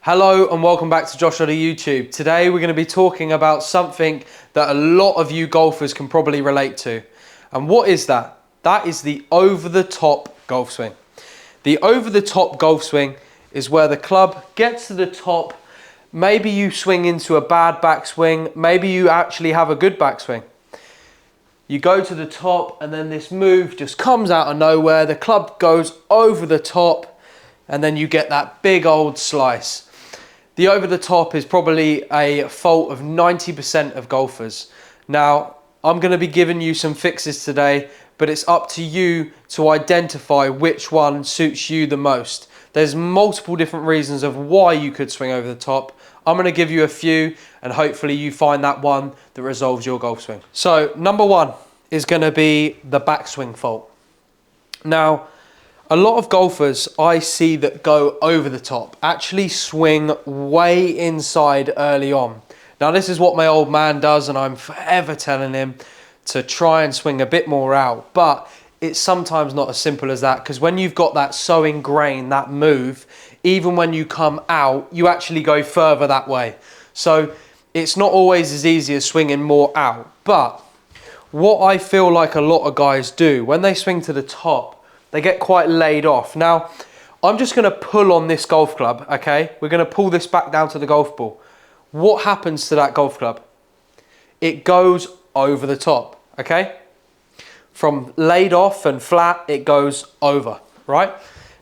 Hello and welcome back to Josh Oddie YouTube. Today we're going to be talking about something that a lot of you golfers can probably relate to. And what is that? That is the over-the-top golf swing. The over-the-top golf swing is where the club gets to the top. Maybe you swing into a bad backswing. Maybe you actually have a good backswing. You go to the top and then this move just comes out of nowhere. The club goes over the top and then you get that big old slice. The over the top is probably a fault of 90% of golfers. Now, I'm going to be giving you some fixes today, but it's up to you to identify which one suits you the most. There's multiple different reasons of why you could swing over the top. I'm going to give you a few and hopefully you find that one that resolves your golf swing. So, number one is going to be the backswing fault. Now, a lot of golfers I see that go over the top actually swing way inside early on. Now this is what my old man does and I'm forever telling him to try and swing a bit more out. But it's sometimes not as simple as that, because when you've got that so ingrained, that move, even when you come out, you actually go further that way. So it's not always as easy as swinging more out. But what I feel like a lot of guys do, when they swing to the top, they get quite laid off. Now, I'm just going to pull on this golf club, okay? We're going to pull this back down to the golf ball. What happens to that golf club? It goes over the top, okay? From laid off and flat, it goes over, right?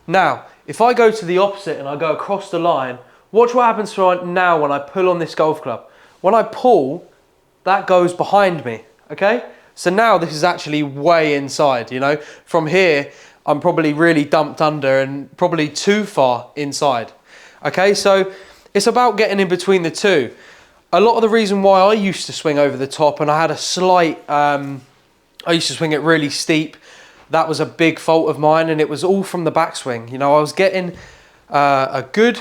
Now, if I go to the opposite and I go across the line, watch what happens right now when I pull on this golf club. When I pull, that goes behind me, okay? So now this is actually way inside, you know? From here, I'm probably really dumped under and probably too far inside. Okay, so it's about getting in between the two. A lot of the reason why I used to swing over the top and I had a slight, I used to swing it really steep. That was a big fault of mine and it was all from the backswing. You know, I was getting a good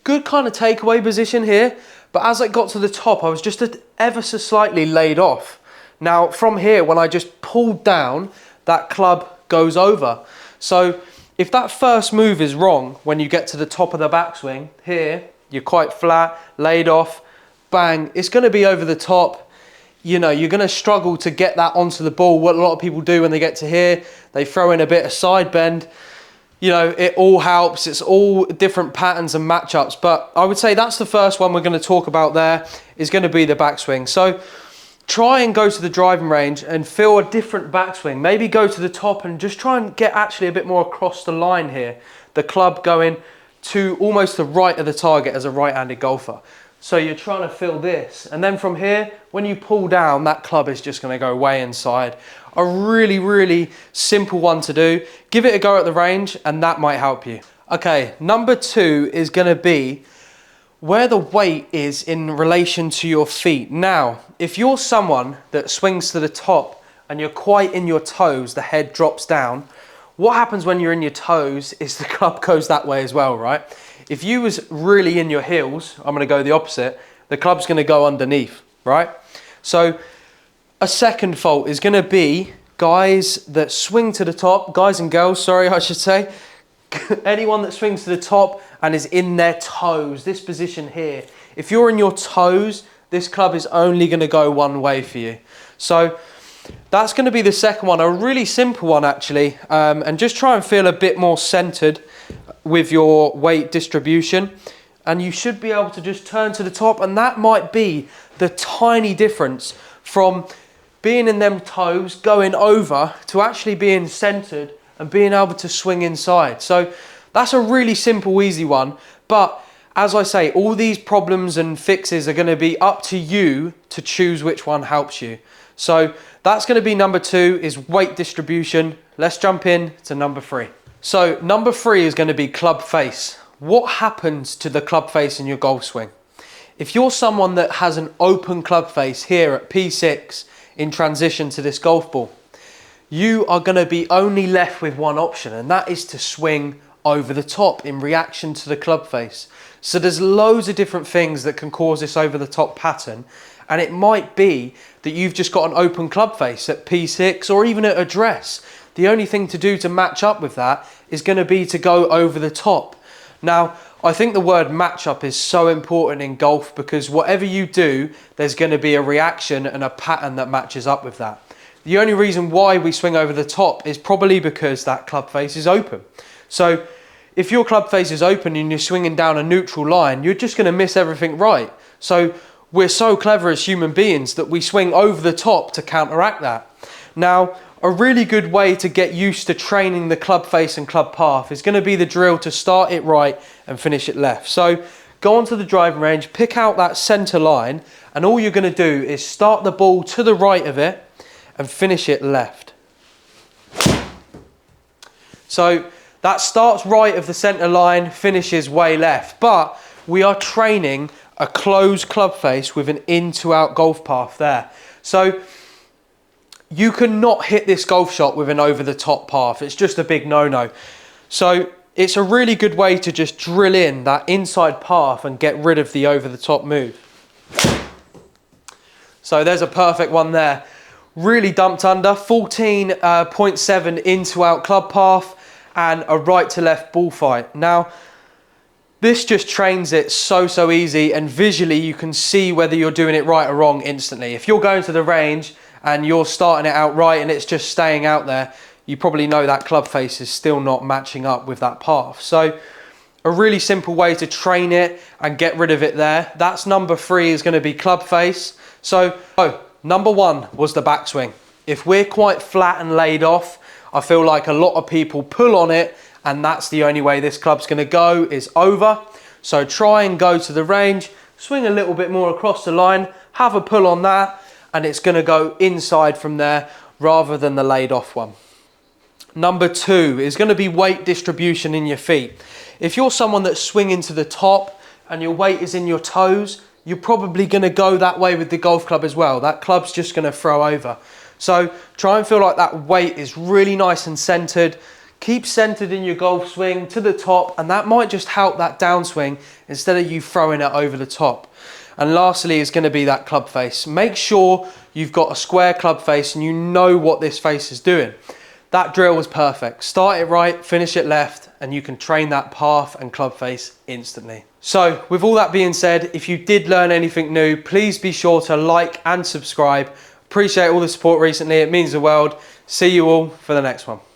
kind of takeaway position here, but as I got to the top, I was just ever so slightly laid off. Now from here, when I just pulled down, that club goes over. So if that first move is wrong, when you get to the top of the backswing, here, you're quite flat, laid off, bang, it's going to be over the top. You know, you're going to struggle to get that onto the ball. What a lot of people do when they get to here, they throw in a bit of side bend. You know, it all helps. It's all different patterns and matchups. But I would say that's the first one we're going to talk about there, is going to be the backswing. So try and go to the driving range and feel a different backswing. Maybe go to the top and just try and get actually a bit more across the line here. The club going to almost the right of the target as a right-handed golfer. So you're trying to feel this. And then from here, when you pull down, that club is just going to go way inside. A really, really simple one to do. Give it a go at the range and that might help you. Okay, number two is going to be where the weight is in relation to your feet. Now, if you're someone that swings to the top and you're quite in your toes, the head drops down, what happens when you're in your toes is the club goes that way as well, right? If you was really in your heels, I'm gonna go the opposite, the club's gonna go underneath, right? So a second fault is gonna be guys that swing to the top, guys and girls, sorry, I should say, anyone that swings to the top and is in their toes, this position here, if you're in your toes, this club is only going to go one way for you. So that's going to be the second one, a really simple one actually, and just try and feel a bit more centered with your weight distribution and you should be able to just turn to the top, and that might be the tiny difference from being in them toes, going over, to actually being centered and being able to swing inside. So that's a really simple, easy one. But as I say, all these problems and fixes are going to be up to you to choose which one helps you. So that's going to be number two, is weight distribution. Let's jump in to number three. So number three is going to be club face. What happens to the club face in your golf swing? If you're someone that has an open club face here at P6 in transition to this golf ball, you are going to be only left with one option, and that is to swing over the top in reaction to the club face. So there's loads of different things that can cause this over the top pattern, and it might be that you've just got an open club face at P6 or even at address. The only thing to do to match up with that is going to be to go over the top. Now, I think the word matchup is so important in golf because whatever you do, there's going to be a reaction and a pattern that matches up with that. The only reason why we swing over the top is probably because that club face is open. So if your club face is open and you're swinging down a neutral line, you're just going to miss everything right. So we're so clever as human beings that we swing over the top to counteract that. Now, a really good way to get used to training the club face and club path is going to be the drill to start it right and finish it left. So go onto the driving range, pick out that centre line, and all you're going to do is start the ball to the right of it and finish it left. So that starts right of the centre line, finishes way left, but we are training a closed club face with an in to out golf path there. So you cannot hit this golf shot with an over the top path. It's just a big no-no. So it's a really good way to just drill in that inside path and get rid of the over the top move. So there's a perfect one there. Really dumped under, 14.7 in to out club path and a right to left bullfight. Now, this just trains it so easy, and visually you can see whether you're doing it right or wrong instantly. If you're going to the range and you're starting it out right and it's just staying out there, you probably know that club face is still not matching up with that path. So a really simple way to train it and get rid of it there. That's number 3, is going to be club face. So number 1 was the backswing. If we're quite flat and laid off, I feel like a lot of people pull on it, and that's the only way this club's going to go, is over. So try and go to the range, swing a little bit more across the line, have a pull on that, and it's going to go inside from there rather than the laid off one. Number 2 is going to be weight distribution in your feet. If you're someone that's swinging to the top and your weight is in your toes, you're probably going to go that way with the golf club as well. That club's just going to throw over. So try and feel like that weight is really nice and centered. Keep centered in your golf swing to the top, and that might just help that downswing instead of you throwing it over the top. And lastly is going to be that club face. Make sure you've got a square club face and you know what this face is doing. That drill was perfect. Start it right, finish it left, and you can train that path and club face instantly. So with all that being said, if you did learn anything new, please be sure to like and subscribe. Appreciate all the support recently. It means the world. See you all for the next one.